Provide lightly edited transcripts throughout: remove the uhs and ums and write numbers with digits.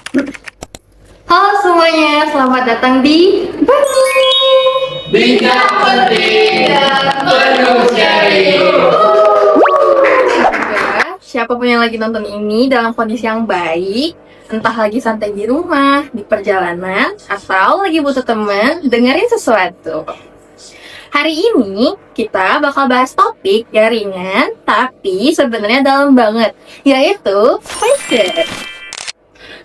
Halo semuanya, selamat datang di Bincang penting dan penuh sharing. Siapapun yang lagi nonton ini dalam kondisi yang baik, entah lagi santai di rumah, di perjalanan, atau lagi butuh teman, dengerin sesuatu. Hari ini kita bakal bahas topik yang ringan, tapi sebenarnya dalam banget, yaitu fashion.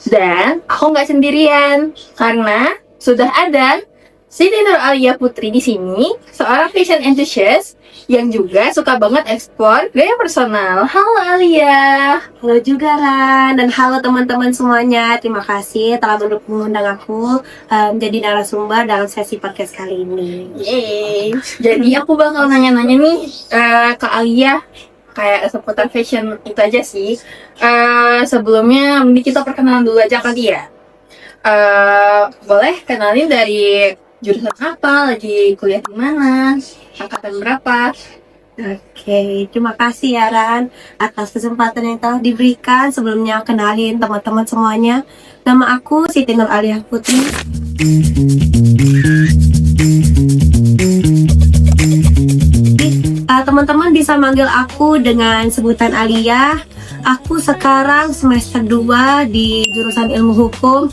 Dan aku nggak sendirian, karena sudah ada Siti Nuralia Putri di sini, seorang fashion enthusiast yang juga suka banget eksplor gaya personal. Halo Alia. Halo juga Ran, dan halo teman-teman semuanya. Terima kasih telah mengundang aku menjadi narasumber dalam sesi podcast kali ini. Yeay. Jadi aku bakal nanya-nanya nih ke Alia kayak seputar fashion itu aja sih. Sebelumnya mending kita perkenalan dulu aja kali ya. Boleh kenalin dari jurusan apa, lagi kuliah di mana, angkatan berapa? Oke, terima kasih ya Ran atas kesempatan yang telah diberikan. Sebelumnya kenalin teman-teman semuanya. Nama aku Siti Nuralia Putri. Teman-teman bisa manggil aku dengan sebutan Alia. Aku sekarang semester 2 di jurusan ilmu hukum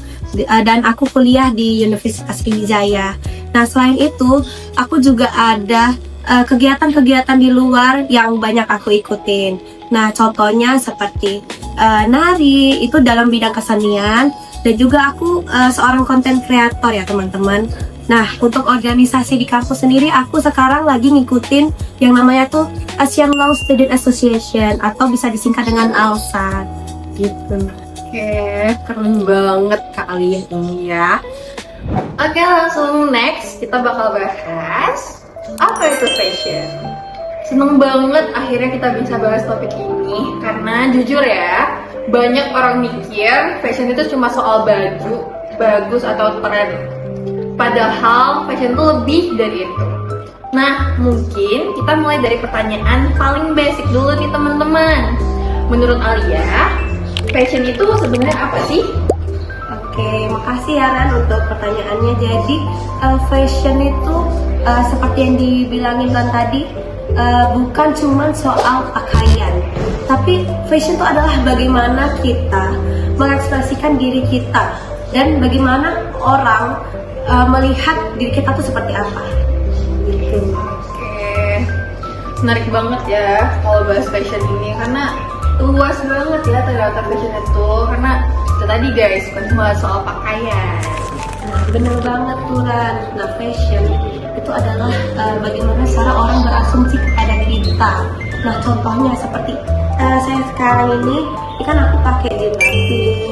dan aku kuliah di Universitas Sriwijaya. Nah, selain itu, aku juga ada kegiatan-kegiatan di luar yang banyak aku ikutin. Nah, contohnya seperti nari, itu dalam bidang kesenian, dan juga aku seorang konten kreator ya teman-teman. Nah, untuk organisasi di kampus sendiri, aku sekarang lagi ngikutin yang namanya tuh Asian Law Student Association, atau bisa disingkat dengan ALSAT gitu. Oke, keren banget Kak Alia ini ya. Oke, langsung next kita bakal bahas apa itu fashion. Seneng banget akhirnya kita bisa bahas topik ini karena jujur ya, banyak orang mikir fashion itu cuma soal baju bagus atau tren. Padahal fashion itu lebih dari itu. Nah, mungkin kita mulai dari pertanyaan paling basic dulu nih teman-teman. Menurut Alia, fashion itu sebenarnya apa sih? Oke, makasih ya Ran untuk pertanyaannya. Jadi, fashion itu seperti yang dibilangin Ran tadi, bukan cuma soal pakaian, tapi fashion itu adalah bagaimana kita mengekspresikan diri kita dan bagaimana orang melihat diri kita tuh seperti apa. Gitu. Oke, menarik banget ya kalau bahas fashion ini karena luas banget ya ternyata fashion itu. Karena itu tadi guys, bukan cuma soal pakaian. Nah, bener banget tuh Ran. Nah, fashion itu adalah bagaimana cara orang berasumsi kepada kita. Nah, contohnya seperti saya sekarang ini kan aku pakai jilbab,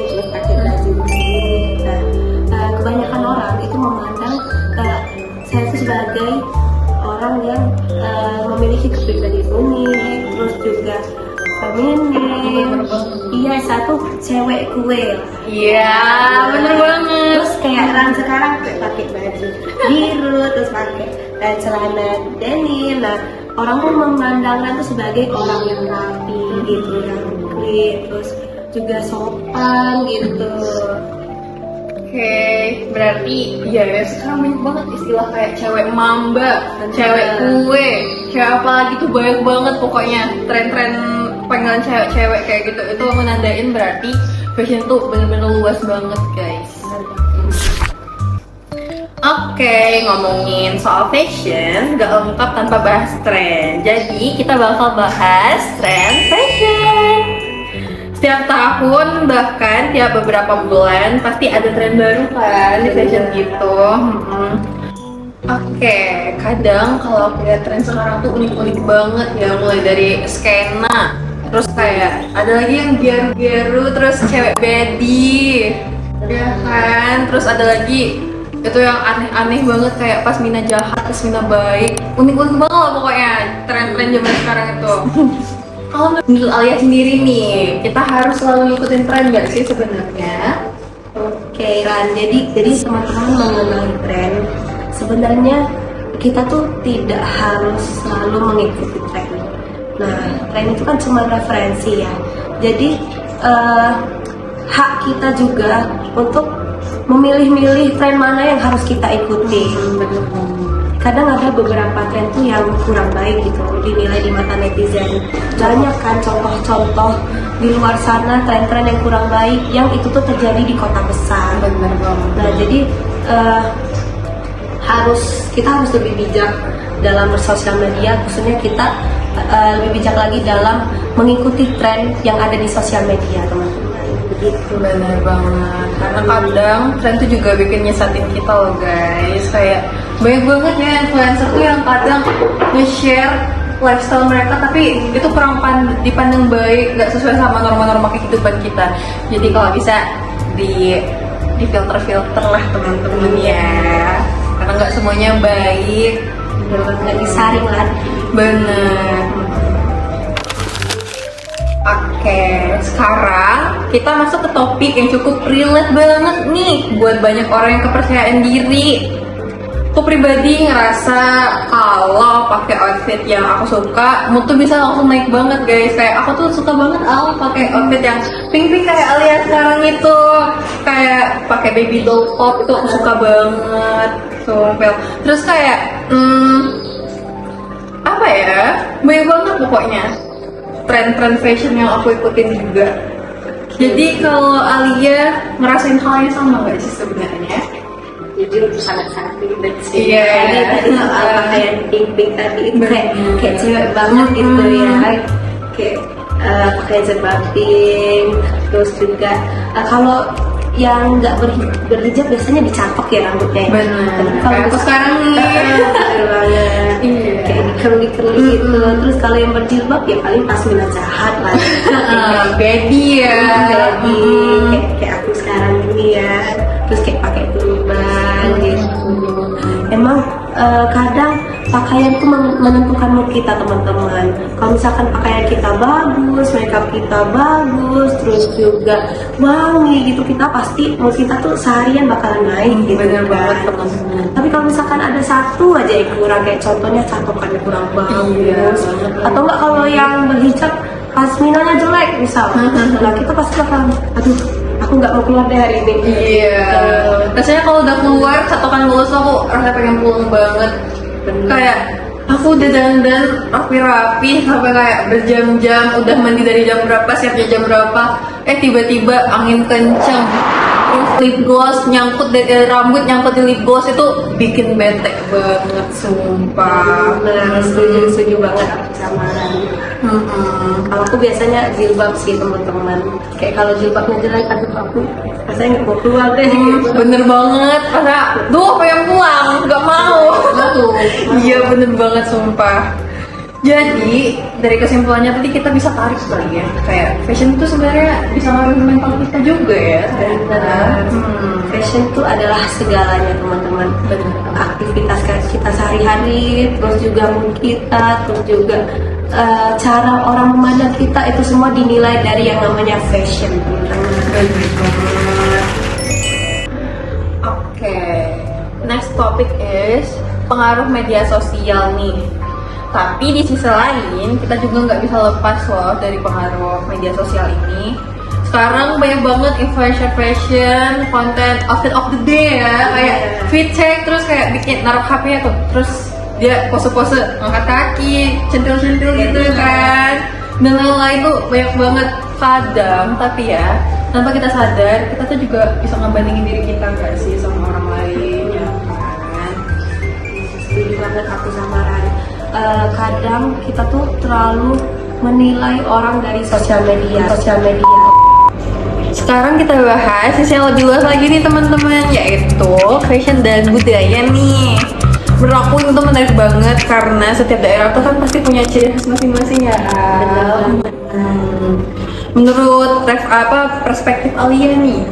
terus pakai baju begini. Nah, kebanyakan orang itu memandang saya itu sebagai orang yang memiliki kepribadian unik, terus juga feminim. Iya, satu cewek kue. Iya, bener banget. Terus kayak Ran sekarang pakai baju biru, terus pakai celana denim. Nah, orang pun memandang Ran itu sebagai orang yang rapi gitu, yang clean, terus juga sopan gitu. Oke, berarti ya sekarang banyak banget istilah kayak cewek mamba, cewek kue, cewek apa lagi tuh banyak banget pokoknya tren-tren panggilan cewek-cewek kayak gitu. Itu menandain berarti fashion tuh bener-bener luas banget guys. Oke, ngomongin soal fashion gak lengkap tanpa bahas tren. Jadi kita bakal bahas tren fashion. Setiap tahun bahkan tiap beberapa bulan pasti ada tren baru kan di fashion gitu. Oke, kadang kalau aku lihat tren sekarang tuh unik-unik banget ya, mulai dari skena, terus kayak ada lagi yang geru-geru, terus cewek body, ya kan, terus ada lagi itu yang aneh-aneh banget kayak pas Mina jahat, pas Mina baik, unik-unik banget lah pokoknya tren-tren zaman sekarang itu. Kalau menurut Alia sendiri nih, kita harus selalu ngikutin tren gak sih sebenarnya? Oke Ran, jadi teman-teman mengenai tren, sebenarnya kita tuh tidak harus selalu mengikuti tren. Nah, tren itu kan cuma referensi ya. Jadi hak kita juga untuk memilih-milih tren mana yang harus kita ikuti. Kadang ada beberapa tren tuh yang kurang baik gitu dinilai di mata netizen. Banyak kan contoh-contoh di luar sana tren-tren yang kurang baik yang itu tuh terjadi di kota besar. Bener banget. Nah jadi kita harus lebih bijak dalam bersosial media, khususnya kita lebih bijak lagi dalam mengikuti tren yang ada di sosial media, teman-teman. Begitu. Bener banget, karena kadang tren itu juga bikin nyesatin kita loh guys. Kayak banyak banget ya influencer tuh yang kadang nge-share lifestyle mereka tapi itu kurang dipandang baik, nggak sesuai sama norma-norma kehidupan kita. Jadi kalau bisa di filter lah teman-teman ya, karena nggak semuanya baik. Nggak disaring lagi. Bener. Oke, sekarang kita masuk ke topik yang cukup relate banget nih buat banyak orang yang kepercayaan diri. Aku pribadi ngerasa kalau pakai outfit yang aku suka, mood tuh bisa langsung naik banget guys. Kayak aku tuh suka banget pakai outfit yang pink kayak Alia sekarang itu, kayak pakai baby doll top itu aku suka banget. Sumpel. Terus kayak apa ya? Banyak banget pokoknya tren-tren fashion yang aku ikutin juga. Jadi kalau Alia ngerasain hal yang sama nggak sih sebenarnya? Jujur sangat-sangat ribet sih. Iya. Tadi soal pakaian pink tadi itu kayak cewek banget gitu ya. Kayak pakai jilbab pink, terus juga kalau yang nggak berhijab biasanya dicatok ya rambutnya. Benar. Kalau Kayak aku sekarang nih. bener banget. Iya. Kayak di curly gitu. Terus kalau yang berjilbab ya paling pas minat jahat lah. Baby ya. Jadi kayak aku sekarang ini ya. Terus kayak pakai turban gitu. Emang kadang pakaian tuh menentukan mood kita teman-teman. Kalau misalkan pakaian kita bagus, makeup kita bagus, terus juga wangi gitu, kita pasti mood kita tuh seharian bakalan naik gitu. Bener kan. banget teman-teman. Tapi kalau misalkan ada satu aja yang kurang, kayak contohnya catokannya kurang bagus, Iya. atau enggak kalau yang berhijab pasminanya jelek misal, nah kita pasti bakalan, aduh aku nggak mau keluar deh hari ini. Iya. Rasanya kalau udah keluar catokan mulus aku rasanya pengen pulang banget. Kayak aku udah dandan rapi-rapi sampai kayak berjam-jam, udah mandi dari jam berapa, siapnya jam berapa, tiba-tiba angin kenceng, terus lip gloss nyangkut dari rambut, nyangkut di lip gloss, itu bikin bete banget sumpah. Bener, setuju banget aku sama Rani. Kalau aku biasanya jilbab sih teman-teman. Kayak kalau jilbabnya jelek, aduh aku rasanya nggak mau keluar deh. Bener banget, karena pengen pulang, nggak mau. Iya bener banget sumpah. Jadi dari kesimpulannya tadi kita bisa tarik lagi ya, kayak fashion itu sebenarnya bisa ngaruhin mental kita juga ya. Benar. Fashion itu adalah segalanya teman-teman. Aktivitas kita sehari-hari, terus juga mood kita, terus juga cara orang memandang kita, itu semua dinilai dari yang namanya fashion teman-teman. Oke, next topic is pengaruh media sosial nih. Tapi di sisi lain kita juga nggak bisa lepas loh dari pengaruh media sosial ini. Sekarang banyak banget influencer fashion, konten outfit of the day ya, kayak fit check, terus kayak bikin naruh HP-nya tuh, terus dia pose-pose angkat kaki, centil-centil gitu kan, dan lain-lain tuh banyak banget. Kadang tapi ya tanpa kita sadar kita tuh juga bisa ngebandingin diri kita nggak sih sama orang lain ya kan. Setuju banget aku sama Rani. Kadang kita tuh terlalu menilai orang dari sosial media. Sekarang kita bahas sisi yang lebih luas lagi nih teman-teman, yaitu fashion dan budaya nih. Menurut aku itu menarik banget karena setiap daerah tuh kan pasti punya ciri khas masing-masing ya. Menurut perspektif Alia nih,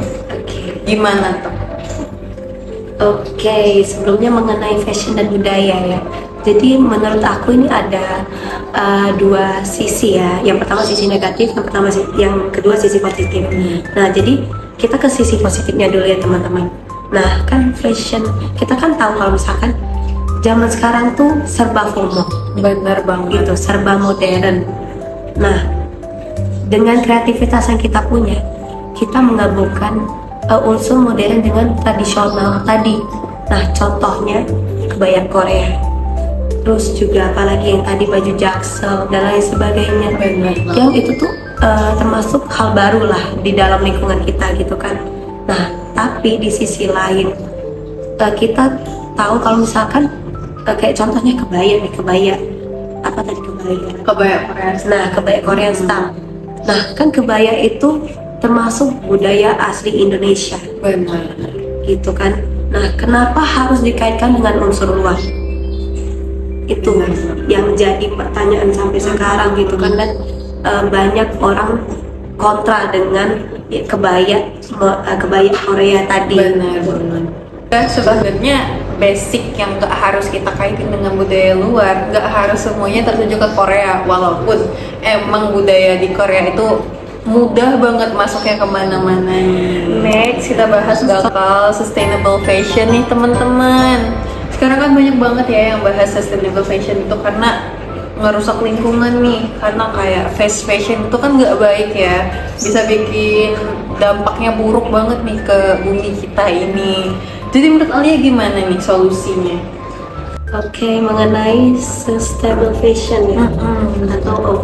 gimana tuh? Oke, sebelumnya mengenai fashion dan budaya ya. Jadi menurut aku ini ada dua sisi ya. Yang pertama sisi negatif, yang kedua sisi positif. Nah, jadi kita ke sisi positifnya dulu ya teman-teman. Nah, kan fashion, kita kan tahu kalau misalkan zaman sekarang tuh serba FOMO. Bener banget. Gitu, serba modern. Nah, dengan kreativitas yang kita punya, kita menggabungkan unsur modern dengan tradisional tadi. Nah, contohnya kebaya Korea. Terus juga apalagi yang tadi baju jaksel dan lain sebagainya. Yang itu tuh termasuk hal baru lah di dalam lingkungan kita gitu kan. Nah, tapi di sisi lain kita tahu kalau misalkan kayak contohnya kebaya apa tadi Kebaya Korea. nah kebaya Korean style. Nah, kan kebaya itu termasuk budaya asli Indonesia Benar. gitu kan. Nah, kenapa harus dikaitkan dengan unsur luar? Itu yang jadi pertanyaan sampai sekarang gitu kan. Dan banyak orang kontra dengan kebaya Korea tadi. Benar. Sebenarnya basic yang nggak harus kita kaitin dengan budaya luar, nggak harus semuanya tertuju ke Korea, walaupun emang budaya di Korea itu mudah banget masuknya kemana-mana. Next kita bahas bakal sustainable fashion nih teman-teman. Sekarang kan banyak banget ya yang bahas sustainable fashion itu karena ngerusak lingkungan nih, karena kayak fast fashion itu kan nggak baik ya, bisa bikin dampaknya buruk banget nih ke bumi kita ini. Jadi menurut Alia gimana nih solusinya? Oke, mengenai sustainable fashion ya, atau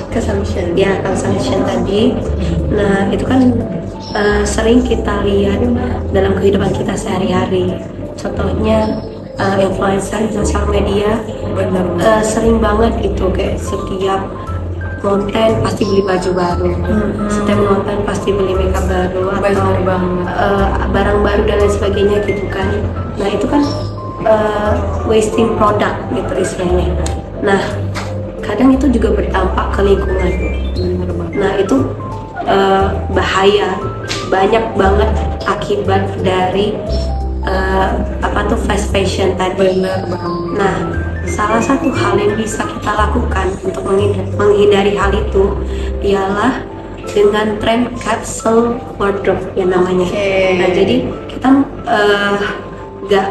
consumption tadi. Nah, itu kan sering kita lihat dalam kehidupan kita sehari-hari. Contohnya influencer di sosial media sering banget gitu, kayak setiap konten pasti beli baju baru, setiap konten pasti beli makeup baru atau barang baru dan lain sebagainya gitu kan. Nah, itu kan wasting product gitu istilahnya. Nah, kadang itu juga berdampak ke lingkungan. Nah, itu bahaya, banyak banget akibat dari fast fashion tadi. Nah, salah satu hal yang bisa kita lakukan untuk menghindari hal itu ialah dengan tren capsule wardrobe yang namanya. Nah, jadi kita nggak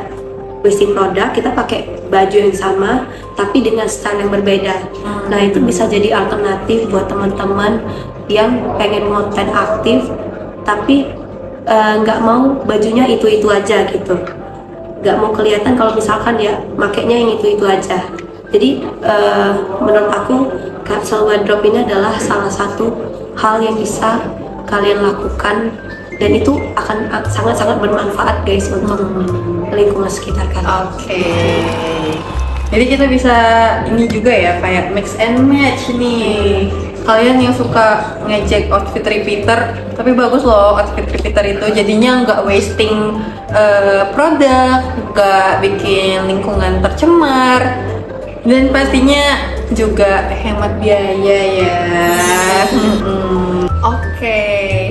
wasting produk, kita pakai baju yang sama tapi dengan style yang berbeda. Nah, itu bisa jadi alternatif buat teman-teman yang pengen konten aktif tapi nggak mau bajunya itu aja gitu, nggak mau kelihatan kalau misalkan dia makainya yang itu aja. Jadi menurut aku capsule wardrobe ini adalah salah satu hal yang bisa kalian lakukan dan itu akan sangat-sangat bermanfaat guys untuk lingkungan sekitar kalian. Oke. Jadi kita bisa ini juga ya, kayak mix and match nih. Kalian yang suka ngejek outfit repeater, tapi bagus loh outfit repeater itu, jadinya nggak wasting produk, nggak bikin lingkungan tercemar, dan pastinya juga hemat biaya ya. Oke,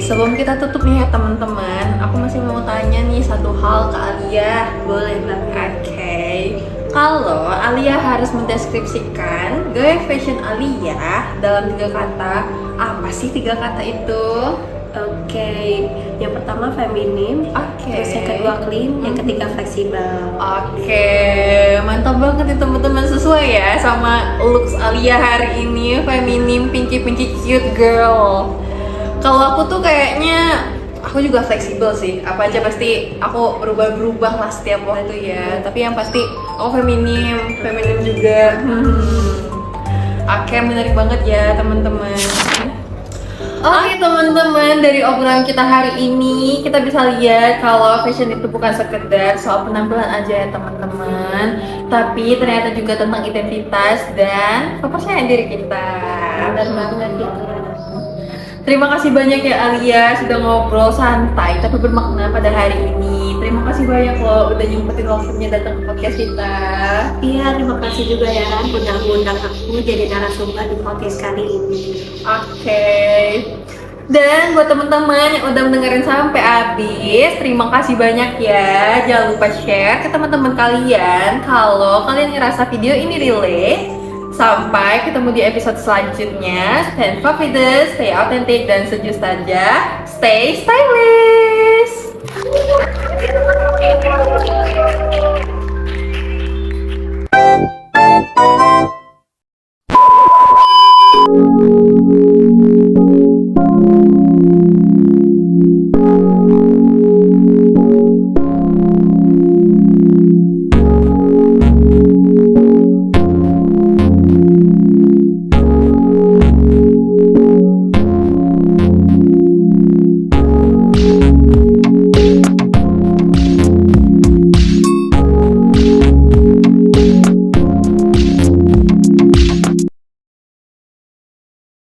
sebelum kita tutup nih ya teman-teman, aku masih mau tanya nih satu hal ke Alia. Boleh banget. Oke, kalau Alia harus mendeskripsikan gaya fashion Alia dalam 3 kata, apa sih 3 kata itu? Oke, yang pertama feminim, terus yang kedua clean, yang ketiga fleksibel. Oke, mantap banget nih teman-teman, sesuai ya sama looks Alia hari ini, feminim, pinky cute girl. Kalau aku tuh kayaknya aku juga fleksibel sih, apa aja pasti aku berubah lah setiap waktu ya. Tapi yang pasti aku feminim juga. Oke, menarik banget ya teman-teman. Oke teman-teman, dari obrolan kita hari ini kita bisa lihat kalau fashion itu bukan sekedar soal penampilan aja ya teman-teman, tapi ternyata juga tentang identitas dan kepercayaan diri kita. Benar banget gitu. Terima kasih banyak ya Alia sudah ngobrol santai tapi bermakna pada hari ini. Terima kasih banyak loh udah nyempetin waktunya datang ke podcast kita. Iya, terima kasih juga ya undang aku jadi narasumber di podcast kali ini. Oke. Dan buat teman-teman yang udah mendengarin sampai habis, terima kasih banyak ya. Jangan lupa share ke teman-teman kalian kalau kalian ngerasa video ini relate. Sampai ketemu di episode selanjutnya. Stay confident, stay authentic, dan sejujurnya stay stylish.